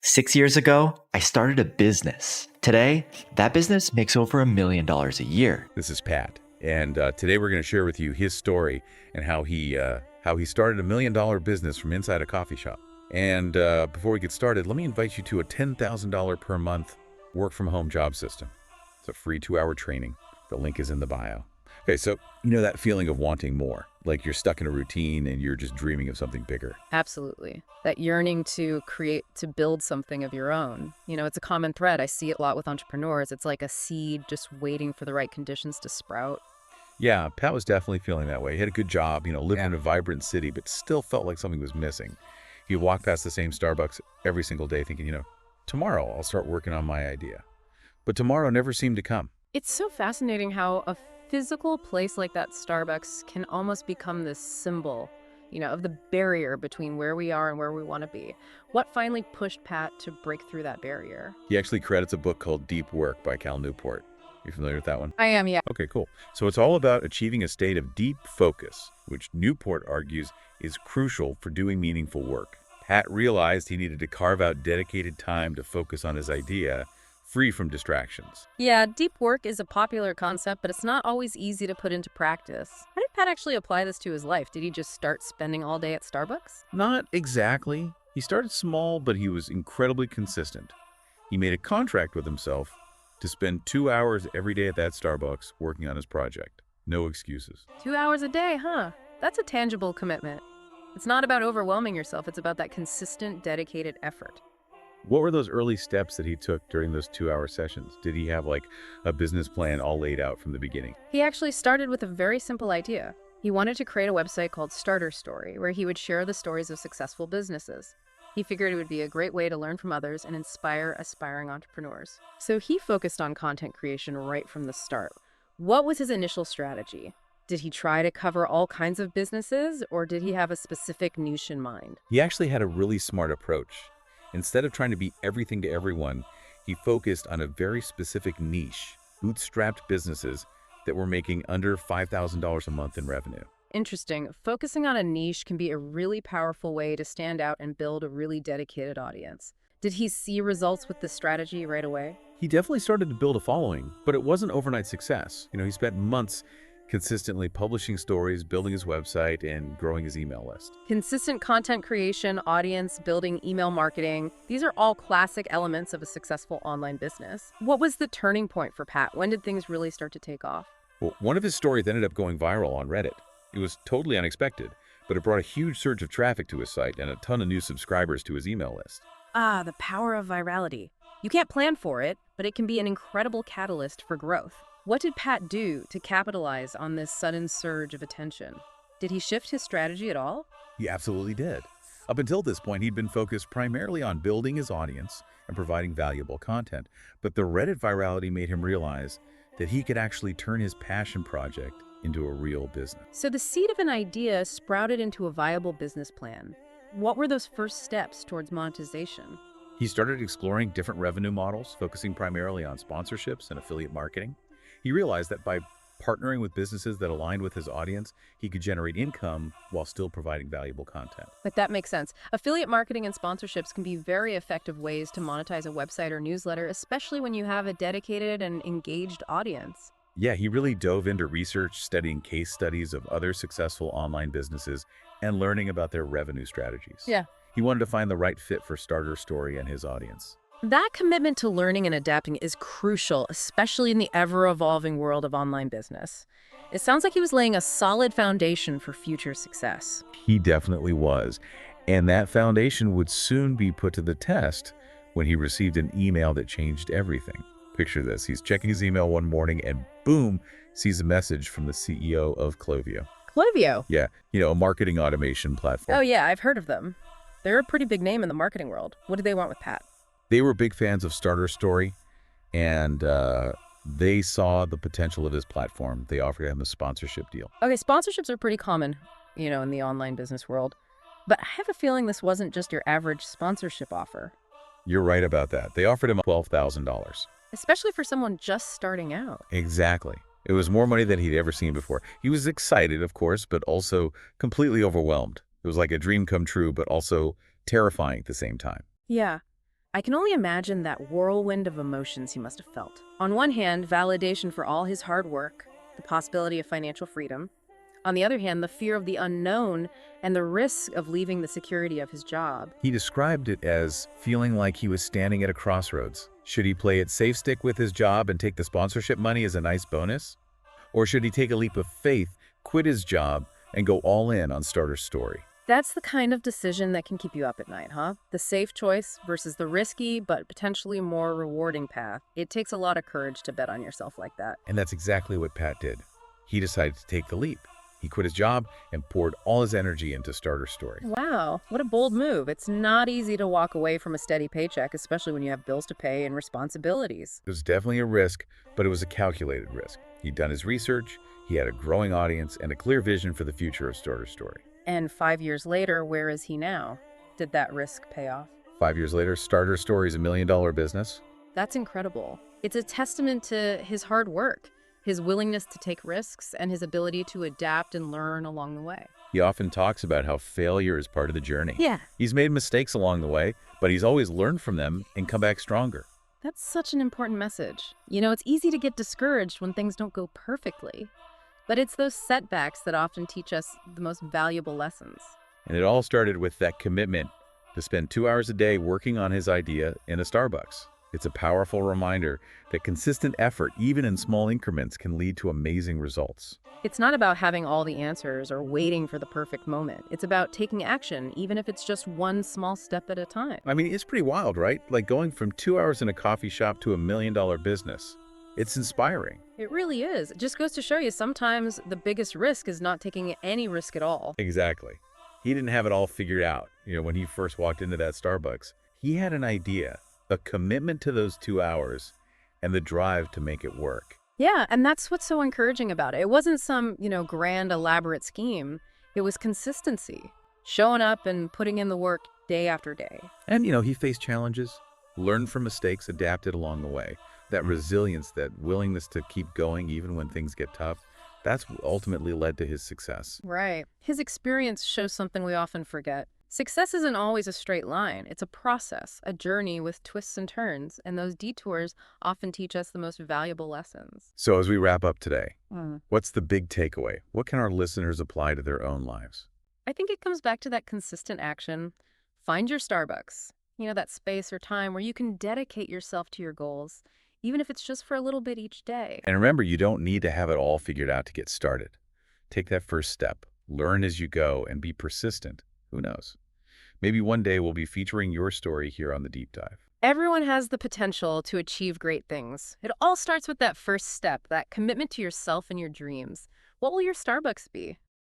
6 years ago, I started a business. Today, that business makes over $1 million a year. This is Pat, and today we're going to share with you his story and how he started a $1 million business from inside a coffee shop. And before we get started, let me invite you to a $10,000 per month work-from-home job system. It's a free 2-hour training. The link is in the bio. Okay, so you know that feeling of wanting more, like you're stuck in a routine and you're just dreaming of something bigger. Absolutely. That yearning to create, to build something of your own. It's a common thread. I see it a lot with entrepreneurs. It's like a seed just waiting for the right conditions to sprout. Yeah, Pat was definitely feeling that way. He had a good job, lived in a vibrant city, but still felt like something was missing. He'd walk past the same Starbucks every single day thinking, tomorrow I'll start working on my idea. But tomorrow never seemed to come. It's so fascinating how a physical place like that Starbucks can almost become this symbol, of the barrier between where we are and where we want to be. What finally pushed Pat to break through that barrier? He actually credits a book called Deep Work by Cal Newport. You familiar with that one? I am, yeah. Okay, cool. So it's all about achieving a state of deep focus, which Newport argues is crucial for doing meaningful work. Pat realized he needed to carve out dedicated time to focus on his idea, free from distractions. Yeah, deep work is a popular concept, but it's not always easy to put into practice. How did Pat actually apply this to his life? Did he just start spending all day at Starbucks? Not exactly. He started small, but he was incredibly consistent. He made a contract with himself to spend 2 hours every day at that Starbucks working on his project. No excuses. 2 hours a day, huh? That's a tangible commitment. It's not about overwhelming yourself. It's about that consistent, dedicated effort. What were those early steps that he took during those 2-hour sessions? Did he have like a business plan all laid out from the beginning? He actually started with a very simple idea. He wanted to create a website called Starter Story, where he would share the stories of successful businesses. He figured it would be a great way to learn from others and inspire aspiring entrepreneurs. So he focused on content creation right from the start. What was his initial strategy? Did he try to cover all kinds of businesses, or did he have a specific niche in mind? He actually had a really smart approach. Instead of trying to be everything to everyone, he focused on a very specific niche, bootstrapped businesses that were making under $5,000 a month in revenue. Interesting. Focusing on a niche can be a really powerful way to stand out and build a really dedicated audience. Did he see results with this strategy right away? He definitely started to build a following, but it wasn't overnight success. He spent months consistently publishing stories, building his website, and growing his email list. Consistent content creation, audience building, email marketing, these are all classic elements of a successful online business. What was the turning point for Pat? When did things really start to take off? Well, one of his stories ended up going viral on Reddit. It was totally unexpected, but it brought a huge surge of traffic to his site and a ton of new subscribers to his email list. Ah, the power of virality. You can't plan for it, but it can be an incredible catalyst for growth. What did Pat do to capitalize on this sudden surge of attention? Did he shift his strategy at all? He absolutely did. Up until this point, he'd been focused primarily on building his audience and providing valuable content. But the Reddit virality made him realize that he could actually turn his passion project into a real business. So the seed of an idea sprouted into a viable business plan. What were those first steps towards monetization? He started exploring different revenue models, focusing primarily on sponsorships and affiliate marketing. He realized that by partnering with businesses that aligned with his audience, he could generate income while still providing valuable content. That makes sense. Affiliate marketing and sponsorships can be very effective ways to monetize a website or newsletter, especially when you have a dedicated and engaged audience. Yeah, he really dove into research, studying case studies of other successful online businesses and learning about their revenue strategies. Yeah. He wanted to find the right fit for Starter Story and his audience. That commitment to learning and adapting is crucial, especially in the ever-evolving world of online business. It sounds like he was laying a solid foundation for future success. He definitely was. And that foundation would soon be put to the test when he received an email that changed everything. Picture this. He's checking his email one morning and boom, sees a message from the CEO of Klaviyo. Klaviyo? Yeah, a marketing automation platform. Oh yeah, I've heard of them. They're a pretty big name in the marketing world. What did they want with Pat? They were big fans of Starter Story, and they saw the potential of his platform. They offered him a sponsorship deal. Okay, sponsorships are pretty common, in the online business world. But I have a feeling this wasn't just your average sponsorship offer. You're right about that. They offered him $12,000. Especially for someone just starting out. Exactly. It was more money than he'd ever seen before. He was excited, of course, but also completely overwhelmed. It was like a dream come true, but also terrifying at the same time. Yeah. I can only imagine that whirlwind of emotions he must have felt. On one hand, validation for all his hard work, the possibility of financial freedom. On the other hand, the fear of the unknown and the risk of leaving the security of his job. He described it as feeling like he was standing at a crossroads. Should he play it safe stick with his job and take the sponsorship money as a nice bonus? Or should he take a leap of faith, quit his job, and go all in on Starter's story? That's the kind of decision that can keep you up at night, huh? The safe choice versus the risky but potentially more rewarding path. It takes a lot of courage to bet on yourself like that. And that's exactly what Pat did. He decided to take the leap. He quit his job and poured all his energy into Starter's story. Wow, what a bold move. It's not easy to walk away from a steady paycheck, especially when you have bills to pay and responsibilities. It was definitely a risk, but it was a calculated risk. He'd done his research, he had a growing audience, and a clear vision for the future of Starter's story. And 5 years later, where is he now? Did that risk pay off? 5 years later, Starter's story is $1 million business. That's incredible. It's a testament to his hard work, his willingness to take risks, and his ability to adapt and learn along the way. He often talks about how failure is part of the journey. Yeah. He's made mistakes along the way, but he's always learned from them and come back stronger. That's such an important message. You know, it's easy to get discouraged when things don't go perfectly, but it's those setbacks that often teach us the most valuable lessons. And it all started with that commitment to spend 2 hours a day working on his idea in a Starbucks. It's a powerful reminder that consistent effort, even in small increments, can lead to amazing results. It's not about having all the answers or waiting for the perfect moment. It's about taking action, even if it's just one small step at a time. I mean, it's pretty wild, right? Like going from 2 hours in a coffee shop to $1 million business. It's inspiring. It really is. It just goes to show you sometimes the biggest risk is not taking any risk at all. Exactly. He didn't have it all figured out. When he first walked into that Starbucks, he had an idea, a commitment to those 2 hours, and the drive to make it work. Yeah, and that's what's so encouraging about it. It wasn't some, grand, elaborate scheme. It was consistency, showing up and putting in the work day after day. And, he faced challenges, learned from mistakes, adapted along the way. That resilience, that willingness to keep going even when things get tough, that's what ultimately led to his success. Right. His experience shows something we often forget. Success isn't always a straight line. It's a process, a journey with twists and turns, and those detours often teach us the most valuable lessons. So as we wrap up today, what's the big takeaway? What can our listeners apply to their own lives? I think it comes back to that consistent action. Find your Starbucks, that space or time where you can dedicate yourself to your goals, even if it's just for a little bit each day. And remember, you don't need to have it all figured out to get started. Take that first step, learn as you go, and be persistent. Who knows? Maybe one day we'll be featuring your story here on The Deep Dive. Everyone has the potential to achieve great things. It all starts with that first step, that commitment to yourself and your dreams. What will your Starbucks be?